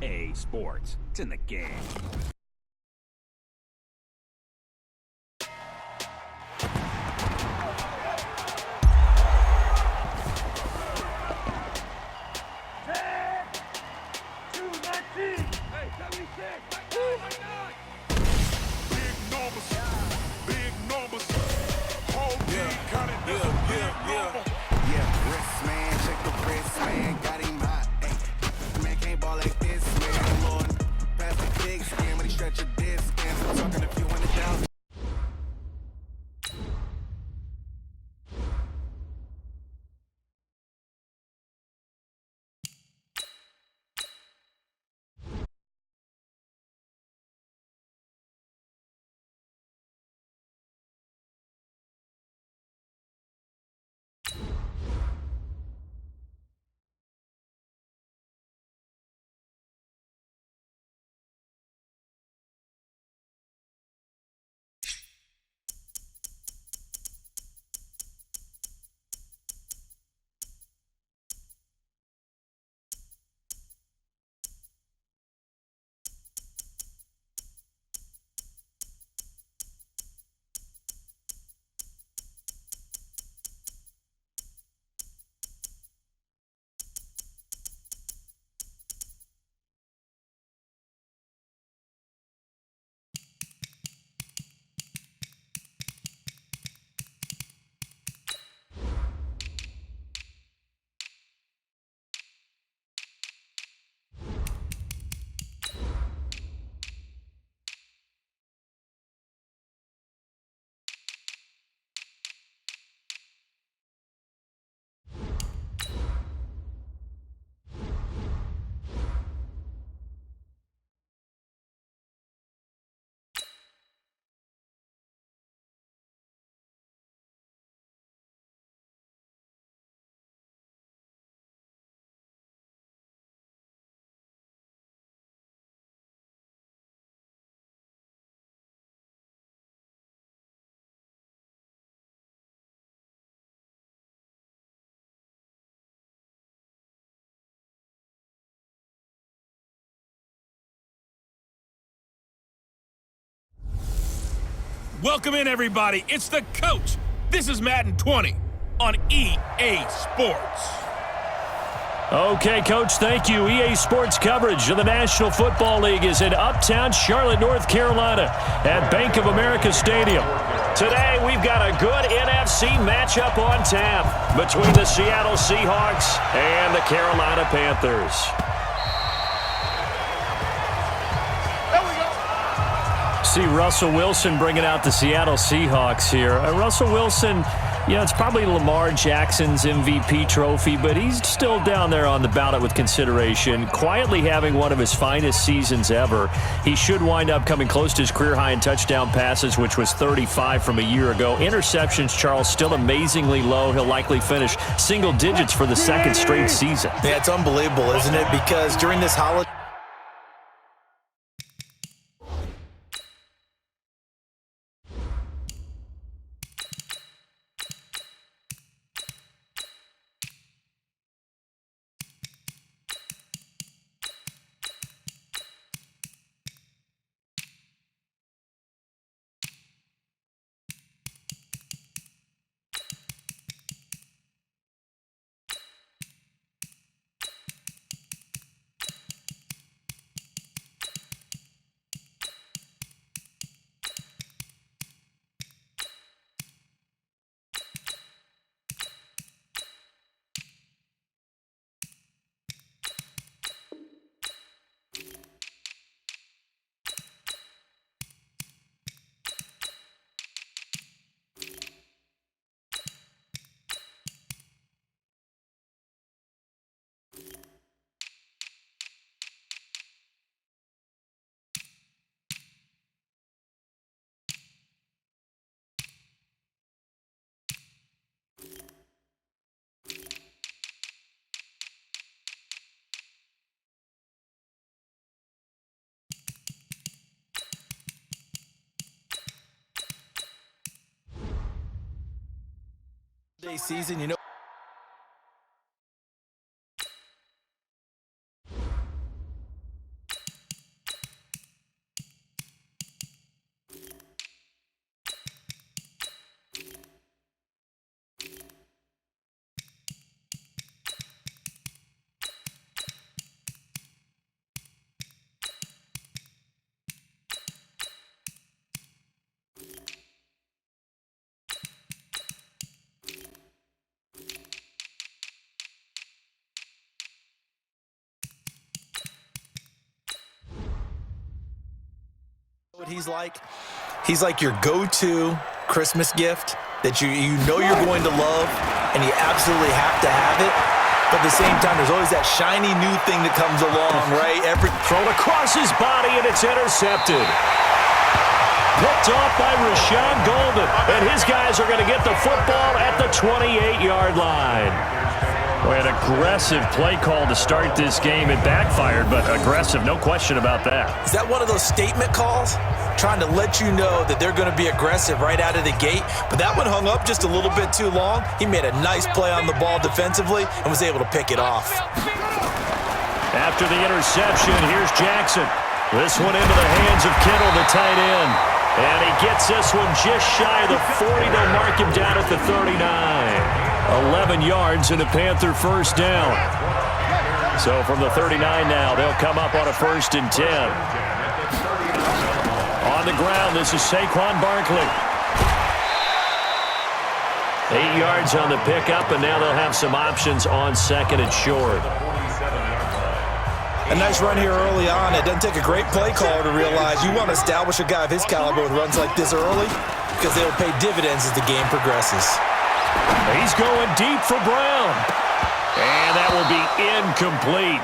EA Sports. It's in the game. Welcome in, everybody. It's the coach. This is Madden 20 on EA Sports. Okay, Coach, thank you. EA Sports coverage of the National Football League is in uptown Charlotte, North Carolina at Bank of America Stadium. Today, we've got a good NFC matchup on tap between the Seattle Seahawks and the Carolina Panthers. See Russell Wilson bringing out the Seattle Seahawks here. Russell Wilson, it's probably Lamar Jackson's MVP trophy, but he's still down there on the ballot with consideration, quietly having one of his finest seasons ever. He should wind up coming close to his career high in touchdown passes, which was 35 from a year ago. Interceptions, Charles, still amazingly low. He'll likely finish single digits for the second straight season. Yeah, it's unbelievable, isn't it? Because during this holiday, season, He's like your go-to Christmas gift that you know you're going to love, and you absolutely have to have it. But at the same time, there's always that shiny new thing that comes along, right? Thrown across his body, and it's intercepted. Picked off by Rashawn Golden, and his guys are going to get the football at the 28-yard line. Boy, an aggressive play call to start this game. It backfired, but aggressive, no question about that. Is that one of those statement calls? Trying to let you know that they're going to be aggressive right out of the gate. But that one hung up just a little bit too long. He made a nice play on the ball defensively and was able to pick it off. After the interception, here's Jackson. This one into the hands of Kittle, the tight end. And he gets this one just shy of the 40. They'll mark him down at the 39. 11 yards and a Panther first down. So from the 39 now, they'll come up on a 1st and 10. On the ground, this is Saquon Barkley. 8 yards on the pickup, and now they'll have some options on 2nd and short. A nice run here early on. It doesn't take a great play caller to realize you want to establish a guy of his caliber with runs like this early because they'll pay dividends as the game progresses. He's going deep for Brown. And that will be incomplete.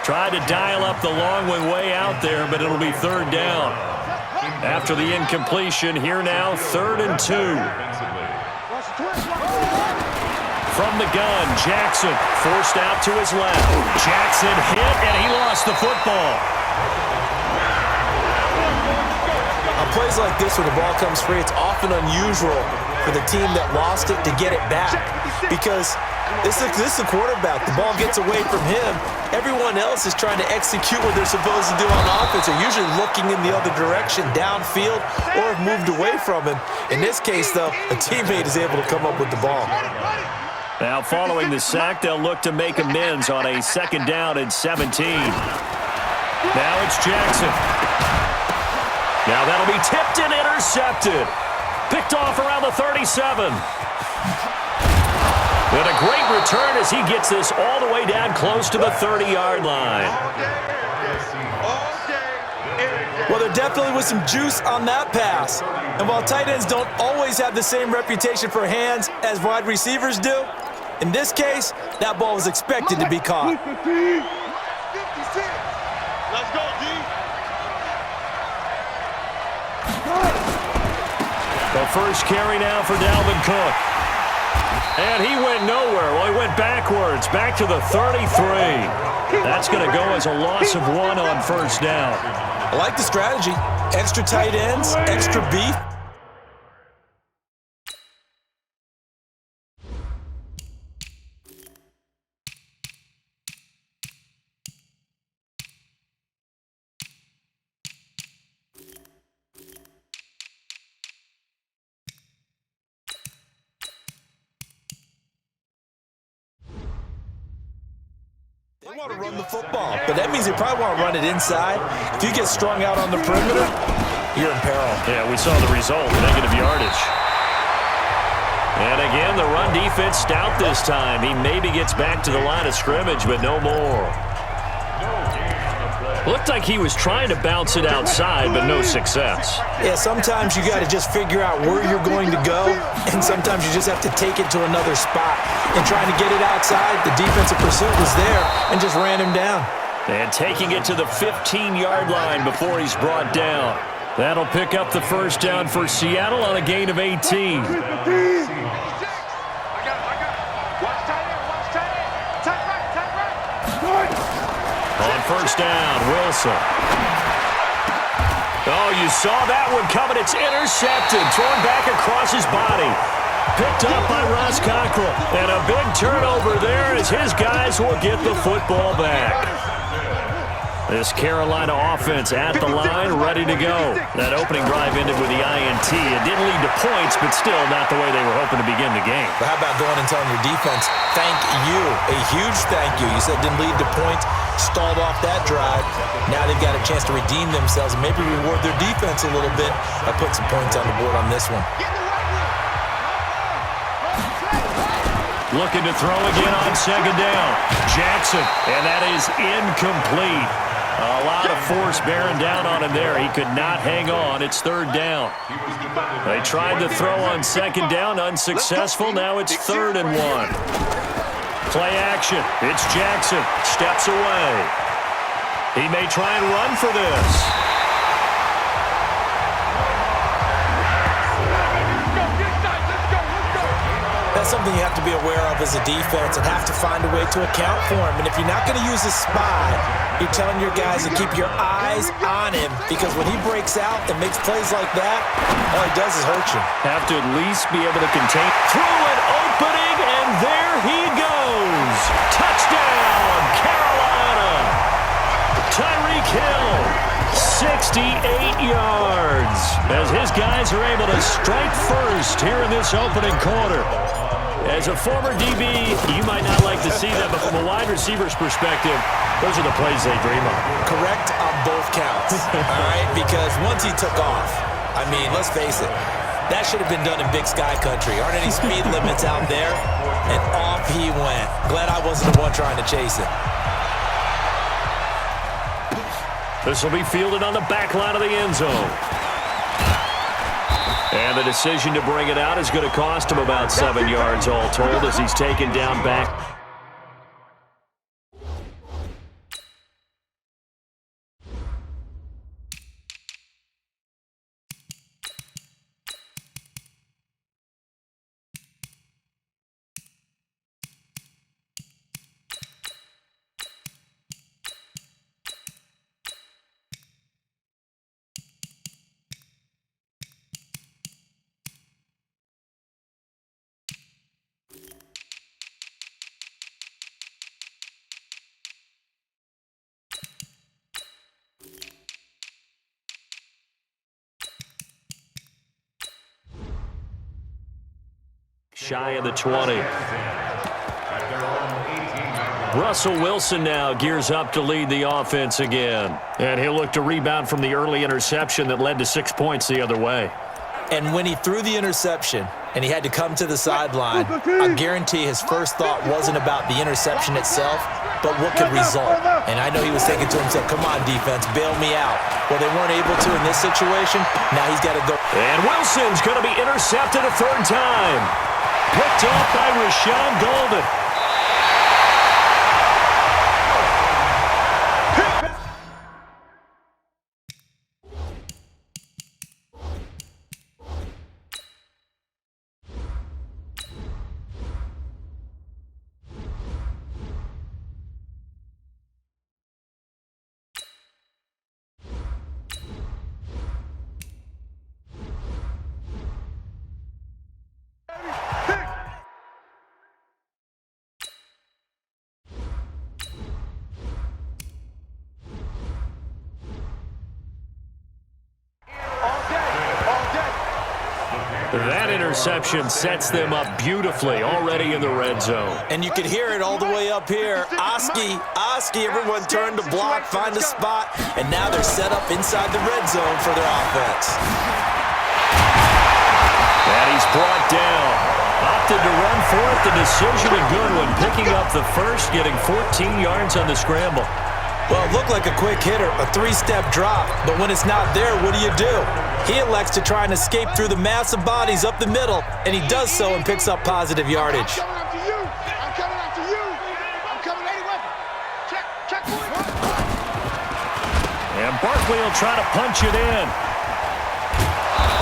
Tried to dial up the long one way out there, but it'll be 3rd down. After the incompletion, here now, 3rd and 2. From the gun, Jackson forced out to his left. Jackson hit, and he lost the football. On plays like this where the ball comes free, it's often unusual for the team that lost it to get it back because this is the quarterback. The ball gets away from him. Everyone else is trying to execute what they're supposed to do on offense. They're usually looking in the other direction, downfield, or have moved away from him. In this case, though, a teammate is able to come up with the ball. Now, following the sack, they'll look to make amends on a 2nd down and 17. Now it's Jackson. Now that'll be tipped and intercepted. Picked off around the 37. And a great return as he gets this all the way down close to the 30-yard line. Well, there definitely was some juice on that pass. And while tight ends don't always have the same reputation for hands as wide receivers do, in this case, that ball was expected to be caught. Let's go, D. The first carry now for Dalvin Cook. And he went nowhere. Well, he went backwards, back to the 33. That's going to go as a loss of 1 on 1st down. I like the strategy. Extra tight ends, extra beef. They want to run the football, but that means they probably want to run it inside. If you get strung out on the perimeter, you're in peril. Yeah, we saw the result, negative yardage. And again, the run defense stout this time. He maybe gets back to the line of scrimmage, but no more. Looked like he was trying to bounce it outside, but no success. Yeah, sometimes you got to just figure out where you're going to go, and sometimes you just have to take it to another spot. And trying to get it outside, the defensive pursuit was there and just ran him down. And taking it to the 15-yard line before he's brought down. That'll pick up the 1st down for Seattle on a gain of 18. On 1st down, Wilson. Oh, you saw that one coming. It's intercepted. Thrown back across his body. Picked up by Ross Cockrell. And a big turnover there as his guys will get the football back. This Carolina offense at the line, ready to go. That opening drive ended with the INT. It didn't lead to points, but still not the way they were hoping to begin the game. But how about going and telling your defense, thank you, a huge thank you. You said it didn't lead to points, stalled off that drive. Now they've got a chance to redeem themselves and maybe reward their defense a little bit by putting some points on the board on this one. Looking to throw again on 2nd down. Jackson, and that is incomplete. A lot of force bearing down on him there. He could not hang on. It's third down. They tried to throw on second down, unsuccessful. Now it's 3rd and 1. Play action. It's Jackson. Steps away. He may try and run for this. That's something you have to be aware of as a defense and have to find a way to account for him. And if you're not going to use a spy, you're telling your guys to keep your eyes on him, because when he breaks out and makes plays like that, all he does is hurt you. Have to at least be able to contain. Through an opening, and there he goes. Touchdown, Carolina. Tyreek Hill, 68 yards, as his guys are able to strike first here in this opening quarter. As a former DB, you might not like to see that, but from a wide receiver's perspective, those are the plays they dream of. Correct on both counts, all right? Because once he took off, I mean, let's face it, that should have been done in Big Sky Country. Aren't any speed limits out there? And off he went. Glad I wasn't the one trying to chase it. This will be fielded on the back line of the end zone. And the decision to bring it out is going to cost him about 7 yards all told as he's taken down back. Shy of the 20. Russell Wilson now gears up to lead the offense again. And he'll look to rebound from the early interception that led to 6 points the other way. And when he threw the interception and he had to come to the sideline, I guarantee his first thought wasn't about the interception itself, but what could result. And I know he was thinking to himself, come on, defense, bail me out. Well, they weren't able to in this situation. Now he's got to go. And Wilson's going to be intercepted a third time. Picked off by Rashawn Golden. That interception sets them up beautifully already in the red zone. And you can hear it all the way up here. Oski, everyone turned to block, find a spot, and now they're set up inside the red zone for their offense. And he's brought down. Opted to run for it. The decision a good one. Picking up the first, getting 14 yards on the scramble. Well, it looked like a quick hitter, a three-step drop, but when it's not there, what do? He elects to try and escape through the mass of bodies up the middle, and he does so and picks up positive yardage. I'm coming after you. I'm coming any weapon. Check. And Barkley will try to punch it in.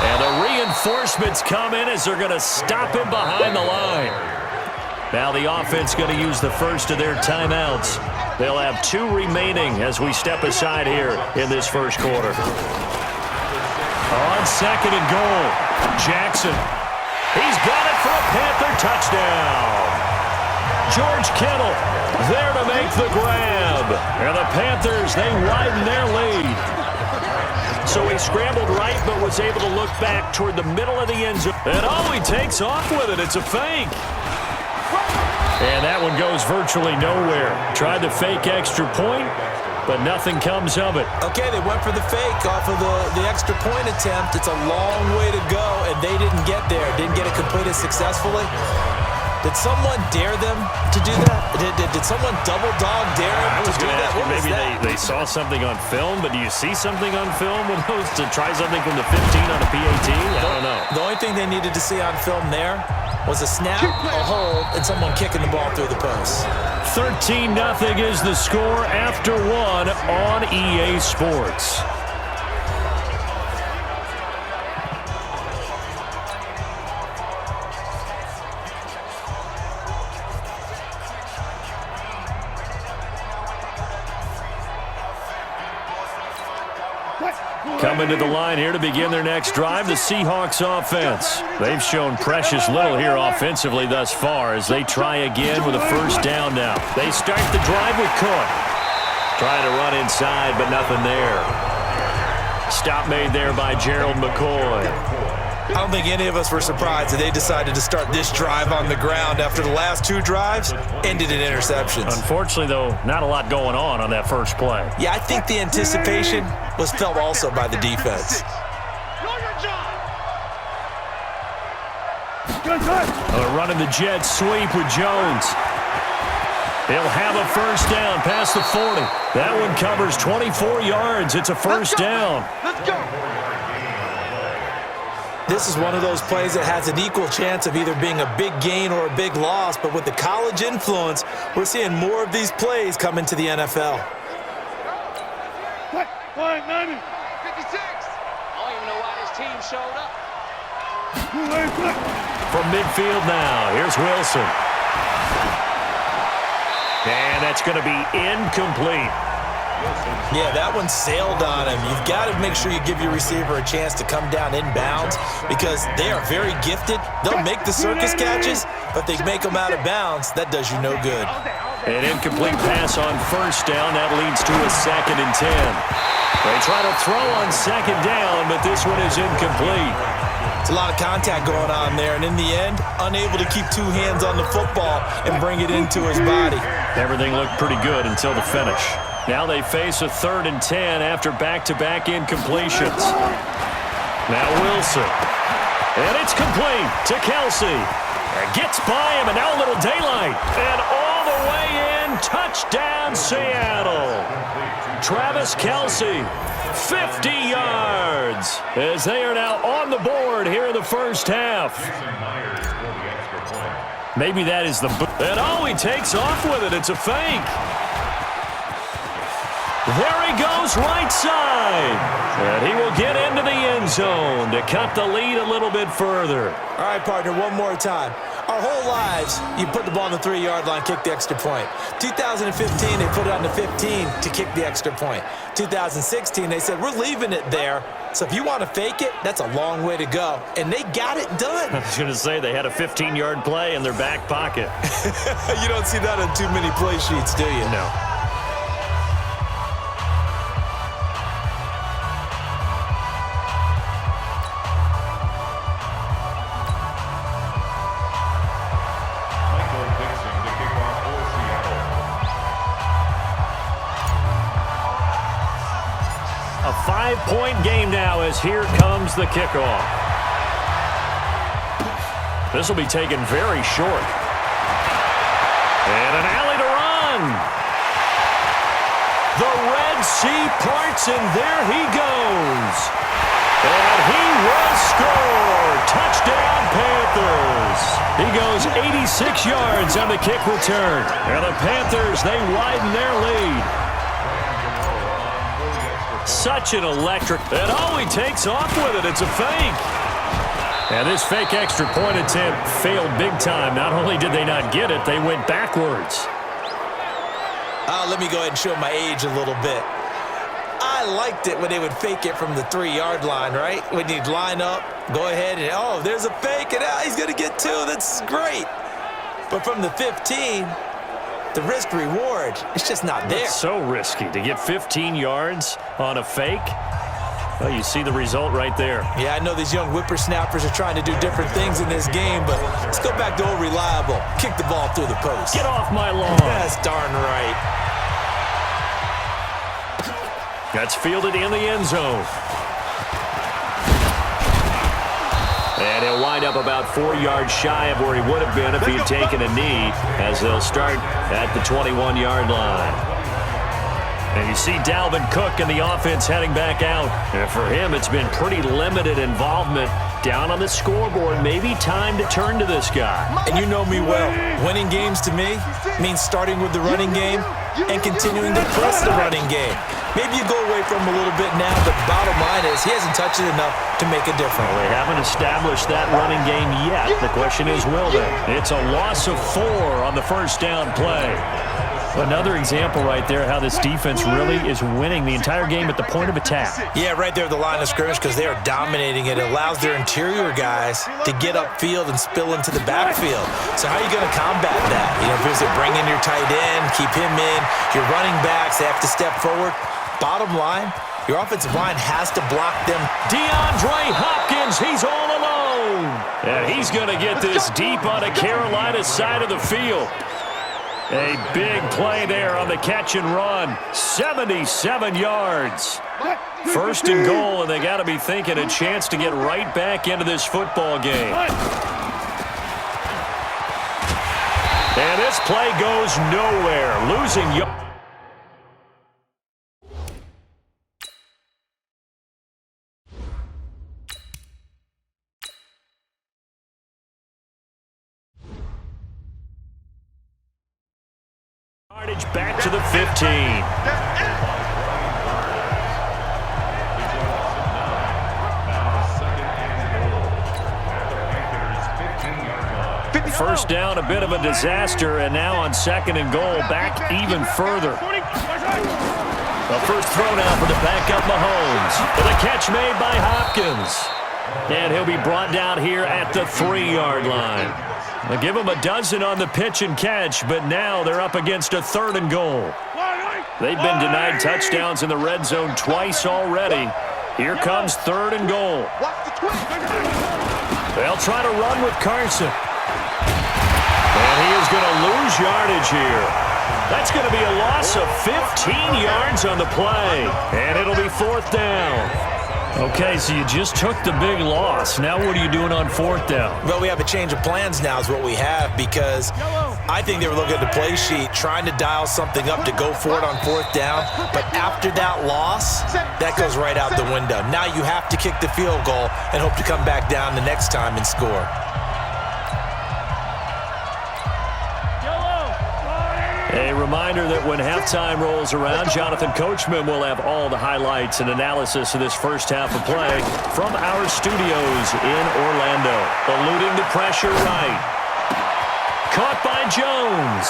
And the reinforcements come in as they're going to stop him behind the line. Now the offense going to use the first of their timeouts. They'll have 2 remaining as we step aside here in this first quarter. On second and goal, Jackson. He's got it for a Panther touchdown. George Kittle there to make the grab. And the Panthers, they widen their lead. So he scrambled right but was able to look back toward the middle of the end zone. And he takes off with it. It's a fake. And that one goes virtually nowhere. Tried to fake extra point, but nothing comes of it. Okay, they went for the fake off of the extra point attempt. It's a long way to go, and they didn't get there. Didn't get it completed successfully. Did someone dare them to do that? Did someone double dog dare them to do that? What maybe they saw something on film, but do you see something on film with those to try something from the 15 on a PAT? I don't know. The only thing they needed to see on film there was a snap, a hold, and someone kicking the ball through the post. 13-0 is the score after one on EA Sports. Coming to the line here to begin their next drive, the Seahawks offense. They've shown precious little here offensively thus far as they try again with a first down now. They start the drive with Cook. Trying to run inside, but nothing there. Stop made there by Gerald McCoy. I don't think any of us were surprised that they decided to start this drive on the ground after the last two drives ended in interceptions. Unfortunately, though, not a lot going on that first play. Yeah, I think the anticipation was felt also by the defense. Running the jet sweep with Jones. He'll have a first down past the 40. That one covers 24 yards. It's a first down. Let's go. This is one of those plays that has an equal chance of either being a big gain or a big loss, but with the college influence, we're seeing more of these plays come into the NFL. 56. I don't even know why this team showed up. From midfield now, here's Wilson. And that's going to be incomplete. Yeah, that one sailed on him. You've got to make sure you give your receiver a chance to come down inbounds because they are very gifted. They'll make the circus catches, but they make them out of bounds. That does you no good. An incomplete pass on first down. That leads to a 2nd and 10. They try to throw on 2nd down, but this one is incomplete. It's a lot of contact going on there, and in the end, unable to keep two hands on the football and bring it into his body. Everything looked pretty good until the finish. Now they face a 3rd and 10 after back-to-back incompletions. Now Wilson. And it's complete to Kelsey. And gets by him, and now a little daylight. And all the way in, touchdown Seattle. Travis Kelsey, 50 yards, as they are now on the board here in the first half. Maybe that is the... And oh, he takes off with it. It's a fake. There he goes, right side. And he will get into the end zone to cut the lead a little bit further. All right, partner, one more time. Our whole lives, you put the ball on the 3-yard line, kick the extra point. 2015, they put it on the 15 to kick the extra point. 2016, they said, we're leaving it there. So if you want to fake it, that's a long way to go. And they got it done. I was going to say, they had a 15-yard play in their back pocket. You don't see that on too many play sheets, do you? No. A 5-point game now as here comes the kickoff. This will be taken very short. And an alley to run. The Red Sea parts, and there he goes. And he will score. Touchdown, Panthers. He goes 86 yards on the kick return. And the Panthers, they widen their lead. Such an electric. And oh, he takes off with it. It's a fake. And this fake extra point attempt failed big time. Not only did they not get it, they went backwards. Let me go ahead and show my age a little bit. I liked it when they would fake it from the 3-yard line, right? When you'd line up, go ahead and, oh, there's a fake, and he's going to get 2. That's great. But from the 15, the risk-reward, it's just not there. It's so risky to get 15 yards on a fake. Well, you see the result right there. Yeah, I know these young whippersnappers are trying to do different things in this game, but let's go back to old reliable. Kick the ball through the post. Get off my lawn. That's darn right. That's fielded in the end zone. And he'll wind up about 4 yards shy of where he would have been if he had taken a knee, as they'll start at the 21-yard line. And you see Dalvin Cook and the offense heading back out. And for him, it's been pretty limited involvement down on the scoreboard. Maybe time to turn to this guy. And you know me well. Winning games to me means starting with the running game and continuing to press the running game. Maybe you go away from him a little bit now, but bottom line is he hasn't touched it enough to make a difference. Well, they haven't established that running game yet. The question is, will they? It's a loss of 4 on the first down play. Another example right there how this defense really is winning the entire game at the point of attack. Yeah, right there at the line of scrimmage because they are dominating it. It allows their interior guys to get upfield and spill into the backfield. So how are you going to combat that? You know, if you bring in your tight end, keep him in, your running backs, they have to step forward. Bottom line, your offensive line has to block them. DeAndre Hopkins, he's all alone. And he's going to get this deep on the Carolina side of the field. A big play there on the catch and run. 77 yards. First and goal, and they got to be thinking a chance to get right back into this football game. And this play goes nowhere. Losing yards. Back to the 15. First down, a bit of a disaster, and now on second and goal, back even further. The first throw now for the backup Mahomes. For the catch made by Hopkins. And he'll be brought down here at the 3-yard line. They'll give him a dozen on the pitch and catch, but now they're up against a 3rd and goal. They've been denied touchdowns in the red zone twice already. Here comes 3rd and goal. They'll try to run with Carson. And he is going to lose yardage here. That's going to be a loss of 15 yards on the play. And it'll be 4th down. Okay, so you just took the big loss. Now what are you doing on 4th down? Well, we have a change of plans now is what we have because I think they were looking at the play sheet, trying to dial something up to go for it on 4th down. But after that loss, that goes right out the window. Now you have to kick the field goal and hope to come back down the next time and score. A reminder that when halftime rolls around, Jonathan Coachman will have all the highlights and analysis of this first half of play from our studios in Orlando. Eluding the pressure right. Caught by Jones.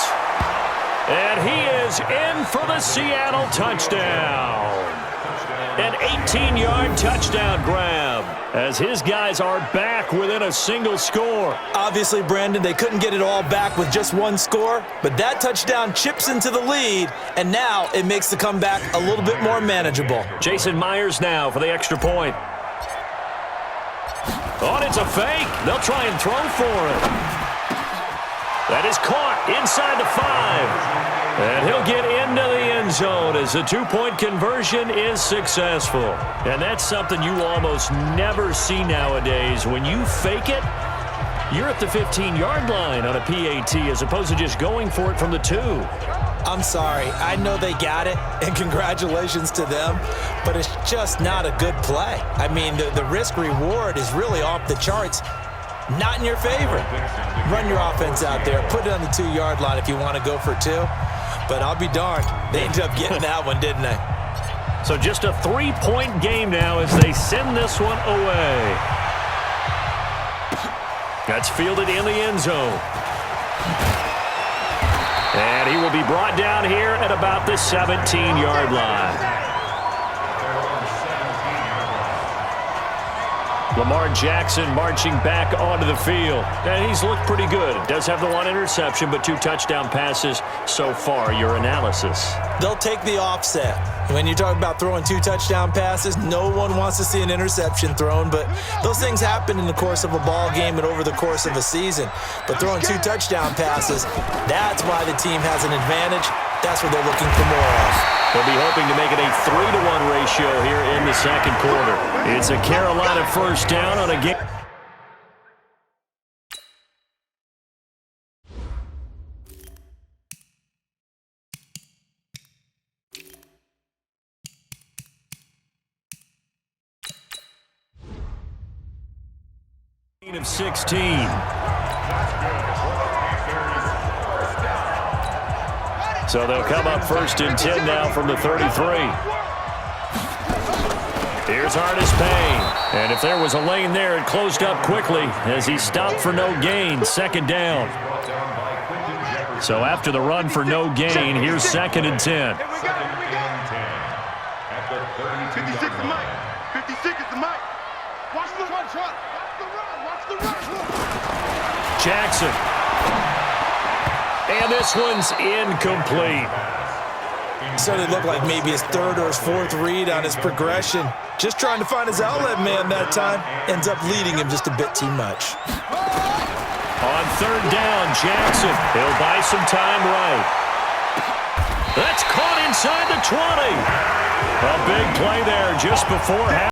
And he is in for the Seattle touchdown. An 18-yard touchdown grab as his guys are back within a single score. Obviously, Brandon, they couldn't get it all back with just one score, but that touchdown chips into the lead, and now it makes the comeback a little bit more manageable. Jason Myers now for the extra point. Oh, and it's a fake. They'll try and throw for it. That is caught inside the 5. And he'll get into the end zone as the 2-point conversion is successful. And that's something you almost never see nowadays. When you fake it, you're at the 15-yard line on a PAT as opposed to just going for it from the 2. I'm sorry. I know they got it, and congratulations to them, but it's just not a good play. I mean, the risk-reward is really off the charts. Not in your favor. Run your offense out there. Put it on the 2-yard line if you want to go for 2. But I'll be darned. They ended up getting that one, didn't they? So just a 3-point game now as they send this one away. That's fielded in the end zone. And he will be brought down here at about the 17-yard line. Lamar Jackson marching back onto the field. And he's looked pretty good. Does have the 1 interception, but 2 touchdown passes so far. Your analysis. They'll take the offset. When you talk about throwing 2 touchdown passes, no one wants to see an interception thrown, but those things happen in the course of a ball game and over the course of a season. But throwing 2 touchdown passes, that's why the team has an advantage. That's what they're looking for more of. They'll be hoping to make it a 3-to-1 ratio here in the second quarter. It's a Carolina first down on a game. 5-16. So they'll come up 1st and 10 now from the 33. Here's Artis Payne. And if there was a lane there, it closed up quickly as he stopped for no gain. 2nd down. So after the run for no gain, here's 2nd and 10. 56 is Mike. 56 is the Mike. Watch the run, Chuck. Watch the run. Jackson. And this one's incomplete. So it looked like maybe his 3rd or his 4th read on his progression. Just trying to find his outlet man that time. Ends up leading him just a bit too much. On 3rd down, Jackson. He'll buy some time right. That's caught inside the 20. A big play there just before half.